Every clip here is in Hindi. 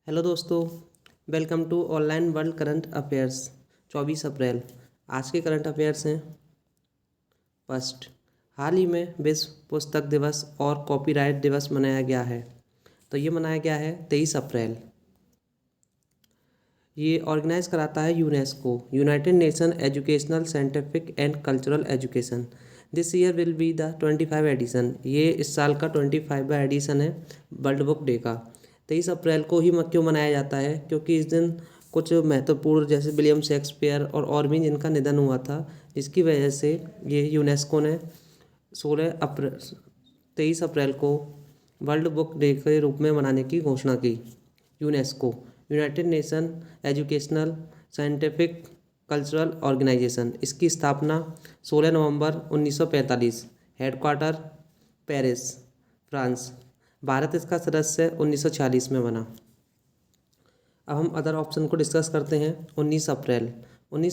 हेलो दोस्तों, welcome to online world current affairs. 24 April आज के करंट अफेयर्स हैं। फर्स्ट, हाल ही में विश्व पुस्तक दिवस और कॉपीराइट दिवस मनाया गया है। तो ये मनाया गया है 23 अप्रैल। ये ऑर्गेनाइज कराता है UNESCO, united nation educational scientific and cultural education. This year will be the 25 edition. ये इस साल का 25वां एडिशन है वर्ल्ड बुक डे का। 23 अप्रैल को ही क्यों मनाया जाता है? क्योंकि इस दिन कुछ महत्वपूर्ण जैसे विलियम शेक्सपियर और भी जिनका निधन हुआ था, जिसकी वजह से ये यूनेस्को ने 23 अप्रैल को वर्ल्ड बुक डे के रूप में मनाने की घोषणा की। UNESCO, united nation educational scientific cultural organization. इसकी स्थापना 16 November 1945, headquarter Paris, France. Bharat इसका सदस्य 1946 में बना। अब हम अदर ऑप्शन को डिस्कस करते हैं। 19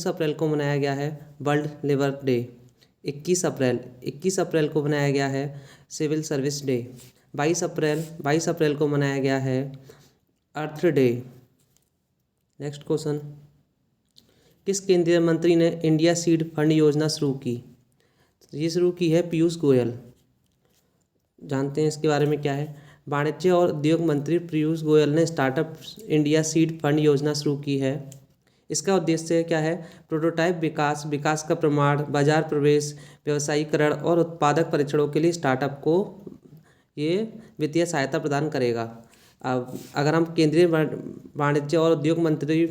अप्रैल को मनाया गया है वर्ल्ड लेबर डे। 21 अप्रैल को मनाया गया है सिविल सर्विस डे। 22 अप्रैल को मनाया गया है अर्थ डे। नेक्स्ट क्वेश्चन, किस केंद्रीय मंत्री ने इंडिया सीड फंड योजना शुरू की? ये शुरू की है पीयूष गोयल। जानते हैं इसके बारे में क्या है। वाणिज्य और उद्योग मंत्री पीयूष गोयल ने स्टार्टअप इंडिया सीड फंड योजना शुरू की है। इसका उद्देश्य क्या है? प्रोटोटाइप विकास, विकास का प्रमाण, बाजार प्रवेश, व्यवसायीकरण और उत्पादक परीक्षणों के लिए स्टार्टअप को ये वित्तीय सहायता प्रदान करेगा। अब अगर हम केंद्रीय वाणिज्य और उद्योग मंत्री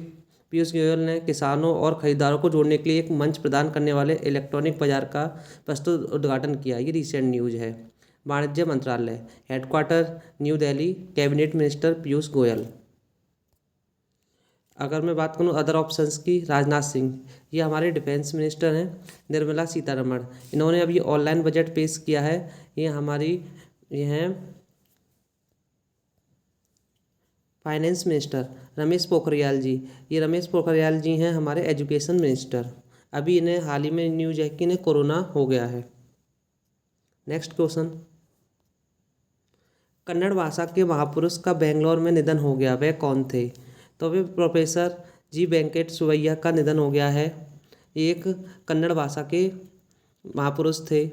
पीयूष गोयल ने किसानों और खरीदारों को जोड़ने के लिए एक मंच प्रदान करने वाले इलेक्ट्रॉनिक बाजार का प्रस्तुत उद्घाटन किया। ये रिसेंट न्यूज़ है। वाणिज्य मंत्रालय, headquarter new Delhi, cabinet minister Piyush Goyal. अगर मैं बात करूँ अदर ऑप्शंस की, राजनाथ सिंह, ये हमारे डिफेंस मिनिस्टर हैं। निर्मला सीतारमण, इन्होंने अभी ऑनलाइन बजट पेश किया है। ये हैं फाइनेंस मिनिस्टर। रमेश पोखरियाल जी, ये रमेश पोखरियाल जी हैं हमारे एजुकेशन मिनिस्टर। अभी इन्हें हाल ही में न्यूज है कि इन्हें कोरोना हो गया है। नेक्स्ट क्वेश्चन, कन्नड़ भाषा के महापुरुष का बेंगलोर में निधन हो गया, वह कौन थे? तो वे प्रोफेसर जी वेंकट सुवैया का निधन हो गया है। एक कन्नड़ भाषा के महापुरुष थे।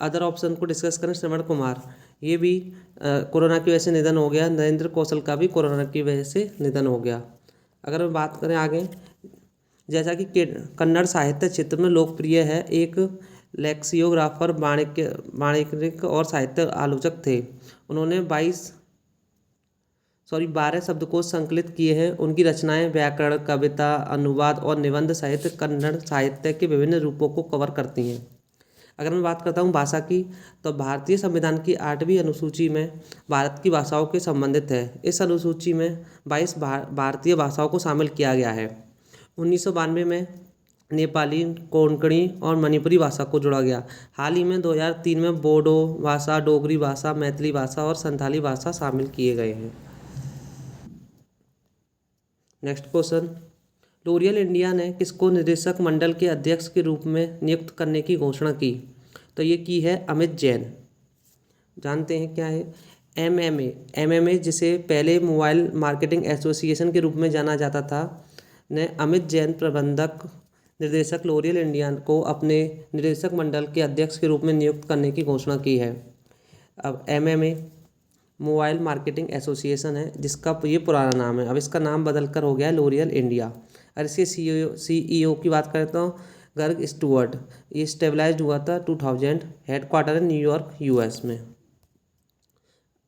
अदर ऑप्शन को डिस्कस करें, श्रवण कुमार, ये भी कोरोना की वजह से निधन हो गया। नरेंद्र कौशल का भी कोरोना की वजह से निधन हो गया। अगर हम बात करें आगे, जैसा कि कन्नड़ साहित्य क्षेत्र में लोकप्रिय है, एक लेक्सियोग्राफर, वाणिज्यिक और साहित्य आलोचक थे। उन्होंने 12 शब्दकोश संकलित किए हैं। उनकी रचनाएं व्याकरण, कविता, अनुवाद और निबंध सहित कन्नड़ साहित्य के विभिन्न रूपों को कवर करती हैं। अगर मैं बात करता हूँ भाषा की, तो भारतीय संविधान की 8वीं अनुसूची में भारत की भाषाओं के संबंधित है। इस अनुसूची में 22 भारतीय भाषाओं को शामिल किया गया है। 1992 में नेपाली, कोंकणी और मणिपुरी भाषा को जोड़ा गया। हाल ही में 2003 में बोडो भाषा, डोगरी भाषा, मैथिली भाषा और संथाली भाषा शामिल किए गए हैं। नेक्स्ट क्वेश्चन, लोरियल इंडिया ने किसको निदेशक मंडल के अध्यक्ष के रूप में नियुक्त करने की घोषणा की? तो ये की है अमित जैन। जानते हैं क्या है एमएमए, जिसे पहले मोबाइल मार्केटिंग एसोसिएशन के रूप में जाना जाता था, ने अमित जैन प्रबंधक निर्देशक लोरियल इंडिया को अपने निदेशक मंडल के अध्यक्ष के रूप में नियुक्त करने की घोषणा की है। अब एमएमए मोबाइल मार्केटिंग एसोसिएशन है, जिसका ये पुराना नाम है। अब इसका नाम बदल कर हो गया है लोरियल इंडिया। और इसके सीईओ की बात करें तो गर्ग स्टुअर्ट। ये स्टेबलाइज्ड हुआ था 2000। हेडक्वार्टर है न्यूयॉर्क, यूएस में।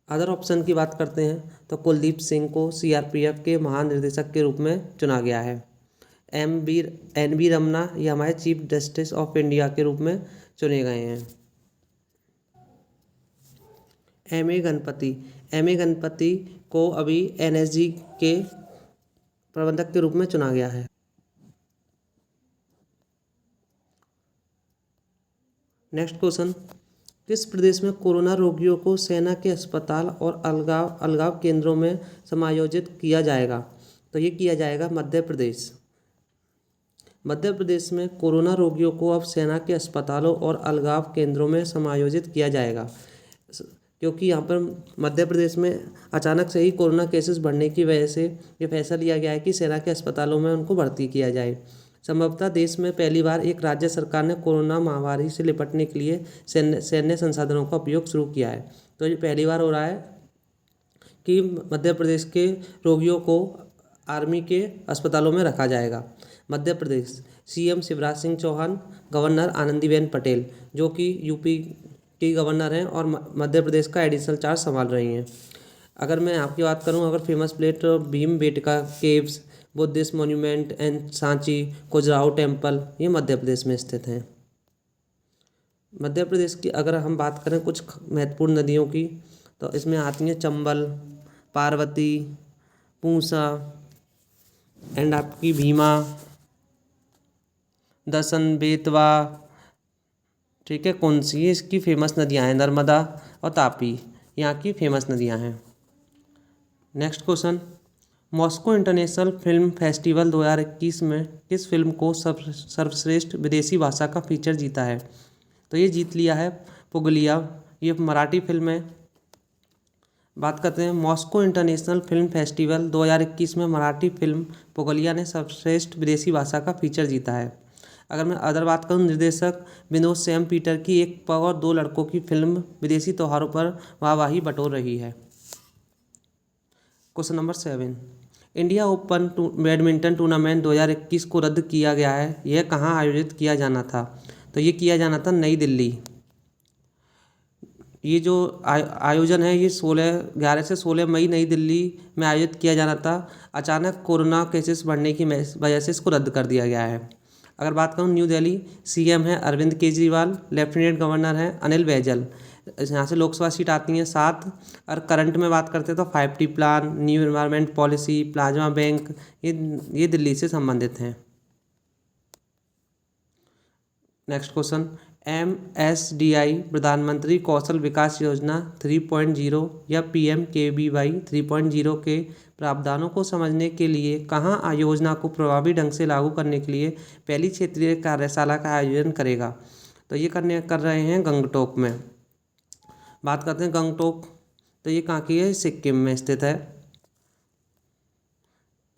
अदर ऑप्शन की बात करते हैं तो कुलदीप सिंह को सीआरपीएफ के महानिदेशक के रूप में चुना गया है। एन बी रमना, ये हमारे चीफ जस्टिस ऑफ इंडिया के रूप में चुने गए हैं। एम ए गणपति को अभी एनएसजी के प्रबंधक के रूप में चुना गया है। नेक्स्ट क्वेश्चन, किस प्रदेश में कोरोना रोगियों को सेना के अस्पताल और अलगाव केंद्रों में समायोजित किया जाएगा? तो ये किया जाएगा मध्य प्रदेश। मध्य प्रदेश में कोरोना रोगियों को अब सेना के अस्पतालों और अलगाव केंद्रों में समायोजित किया जाएगा। क्योंकि यहाँ पर मध्य प्रदेश में अचानक से ही कोरोना केसेस बढ़ने की वजह से ये फैसला लिया गया है कि सेना के अस्पतालों में उनको भर्ती किया जाए। संभवतः देश में पहली बार एक राज्य सरकार ने कोरोना महामारी से निपटने के लिए सैन्य संसाधनों का उपयोग शुरू किया है। तो ये पहली बार हो रहा है कि मध्य प्रदेश के रोगियों को आर्मी के अस्पतालों में रखा जाएगा। मध्य प्रदेश सीएम शिवराज सिंह चौहान, गवर्नर आनंदीबेन पटेल जो कि यूपी की गवर्नर हैं और मध्य प्रदेश का एडिशनल चार्ज संभाल रही हैं। अगर मैं आपकी बात करूं, अगर famous place Bhimbetka caves, Buddhist monument and Sanchi Khajuraho temple, ये मध्य प्रदेश में स्थित हैं। मध्य प्रदेश की अगर हम बात करें कुछ महत्वपूर्ण नदियों की, तो इसमें आती हैं चंबल, पार्वती, पूसा एंड आपकी भीमा, दसन, बेतवा, ठीक है, कौन सी है इसकी फेमस नदियां हैं, नर्मदा और तापी, यहाँ की फेमस नदियां हैं। Next question, Moscow international film festival 2021 में किस फिल्म को सर्वश्रेष्ठ विदेशी भाषा का फीचर जीता है? तो ये जीत लिया है पुगलिया, ये मराठी फिल्म है। बात करते हैं मॉस्को इंटरनेशनल फिल्म फेस्टिवल 2021 में मराठी फिल्म पुगलिया ने सर्वश्रेष्ठ विदेशी भाषा का फीचर जीता है। अगर मैं अदर बात करूं, निर्देशक विनोद सैम पीटर की एक पग और दो लड़कों की फिल्म विदेशी त्योहारों पर वाहवाही बटोर रही है। Question number 7, India open badminton tournament 2021 को रद्द किया गया है, यह कहाँ आयोजित किया जाना था? तो ये किया जाना था नई दिल्ली। ये जो आयोजन है ये 11 से 16 मई नई दिल्ली में आयोजित किया जाना था। अचानक कोरोना केसेस बढ़ने की वजह से इसको रद्द कर दिया गया है। अगर बात करूँ न्यू दिल्ली, सीएम है अरविंद केजरीवाल, लेफ्टिनेंट गवर्नर हैं अनिल बैजल। यहाँ से लोकसभा सीट आती हैं 7। और करंट में बात करते हैं तो 5T plan, new environment policy, plasma bank, ये दिल्ली से संबंधित हैं। नेक्स्ट क्वेश्चन, MSDI प्रधानमंत्री कौशल विकास योजना 3.0 या PMKVY 3.0 के प्रावधानों को समझने के लिए कहाँ योजना को प्रभावी ढंग से लागू करने के लिए पहली क्षेत्रीय कार्यशाला का आयोजन करेगा? तो ये कर रहे हैं गंगटोक में। बात करते हैं गंगटोक, तो ये कहाँ की है? सिक्किम में स्थित है।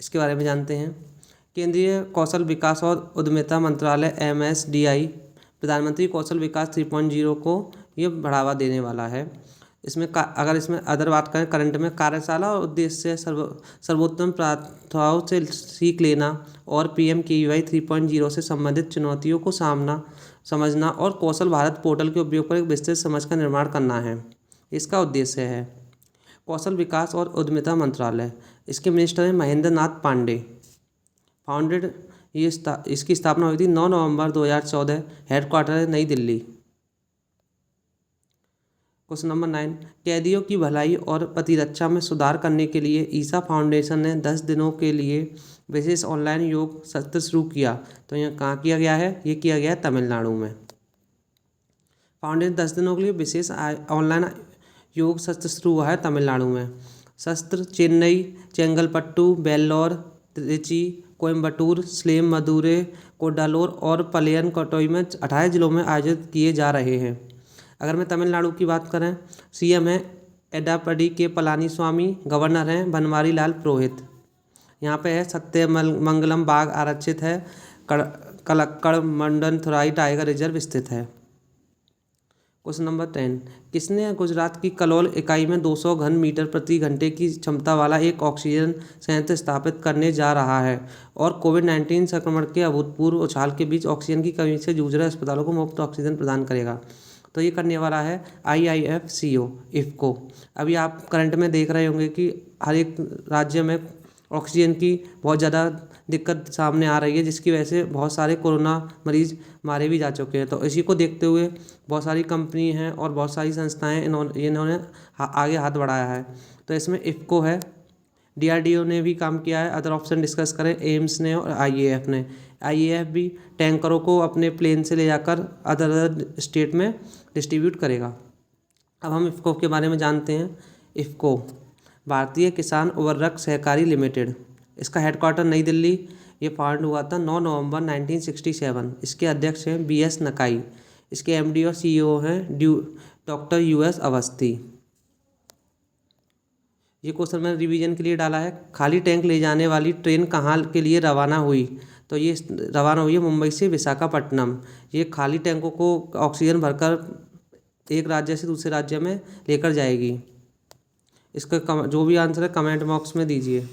इसके बारे में जानते हैं। केंद्रीय कौशल विकास और उद्यमिता मंत्रालय MSDI प्रधानमंत्री कौशल विकास 3.0 को ये बढ़ावा देने वाला है। इसमें अगर इसमें अदर बात करें करंट में, कार्यशाला और उद्देश्य सर्वोत्तम प्रथाओं से सीख लेना और PMKVY 3.0 से संबंधित चुनौतियों को समझना और कौशल भारत पोर्टल के उपयोग पर एक विस्तृत समझ का निर्माण करना है। इसका उद्देश्य है। कौशल विकास और उद्यमिता मंत्रालय, इसके मिनिस्टर हैं महेंद्र नाथ पांडे। फाउंडेड इसकी स्थापना हुई थी 9 नवंबर 2014। हेडक्वार्टर है नई दिल्ली। क्वेश्चन नंबर 9, कैदियों की भलाई और प्रतिरक्षा में सुधार करने के लिए ईसा फाउंडेशन ने 10 दिनों के लिए विशेष ऑनलाइन योग सत्र शुरू किया। तो यह कहाँ किया गया है? ये किया गया है तमिलनाडु में। फाउंडेशन 10 दिनों के लिए विशेष ऑनलाइन योग सत्र शुरू हुआ है तमिलनाडु में। सत्र चेन्नई, चेंगलपट्टू, वेल्लोर, त्रिची, कोयम्बटूर, सेलम, मदुरै, कोडालोर और पलेयन कटोई में 28 जिलों में आयोजित किए जा रहे हैं। अगर मैं तमिलनाडु की बात करें, सीएम है एडापडी के पलानीस्वामी, गवर्नर हैं बनवारी लाल पुरोहित। यहाँ पे है सत्यमंगलम बाग आरक्षित है, कलक्कड़ मंडनथुराई टाइगर रिजर्व स्थित है। क्वेश्चन नंबर 10, किसने गुजरात की कलोल इकाई में 200 घन मीटर प्रति घंटे की क्षमता वाला एक ऑक्सीजन संयंत्र स्थापित करने जा रहा है और कोविड-19 संक्रमण के अभूतपूर्व उछाल के बीच ऑक्सीजन की कमी से जूझ रहे अस्पतालों को मुफ्त ऑक्सीजन प्रदान करेगा? तो ये करने वाला है IIFCO इफ़को। अभी आप करंट में देख रहे होंगे कि हर एक राज्य में ऑक्सीजन की बहुत ज़्यादा दिक्कत सामने आ रही है, जिसकी वजह से बहुत सारे कोरोना मरीज मारे भी जा चुके हैं। तो इसी को देखते हुए बहुत सारी कंपनी हैं और बहुत सारी संस्थाएं इन्होंने आगे हाथ बढ़ाया है। तो इसमें इफ़को है, DRDO ने भी काम किया है। अदर ऑप्शन डिस्कस करें, एम्स ने और IAF ने। IAF भी टैंकरों को अपने प्लेन से ले जाकर अदर स्टेट में डिस्ट्रीब्यूट करेगा। अब हम इफ़को के बारे में जानते हैं। इफ़को भारतीय किसान उर्वरक सहकारी लिमिटेड, इसका हेडक्वार्टर नई दिल्ली। ये फाउंड हुआ था 9 नवंबर 1967। इसके अध्यक्ष हैं BS नकाई। इसके MD और CEO हैं डॉक्टर US अवस्थी। ये क्वेश्चन मैंने रिवीजन के लिए डाला है। खाली टैंक ले जाने वाली ट्रेन कहाँ के लिए रवाना हुई? तो ये रवाना हुई है मुंबई से विशाखापट्टनम। ये खाली टैंकों को ऑक्सीजन भरकर एक राज्य से दूसरे राज्य में लेकर जाएगी। इसका जो भी आंसर है कमेंट बॉक्स में दीजिए।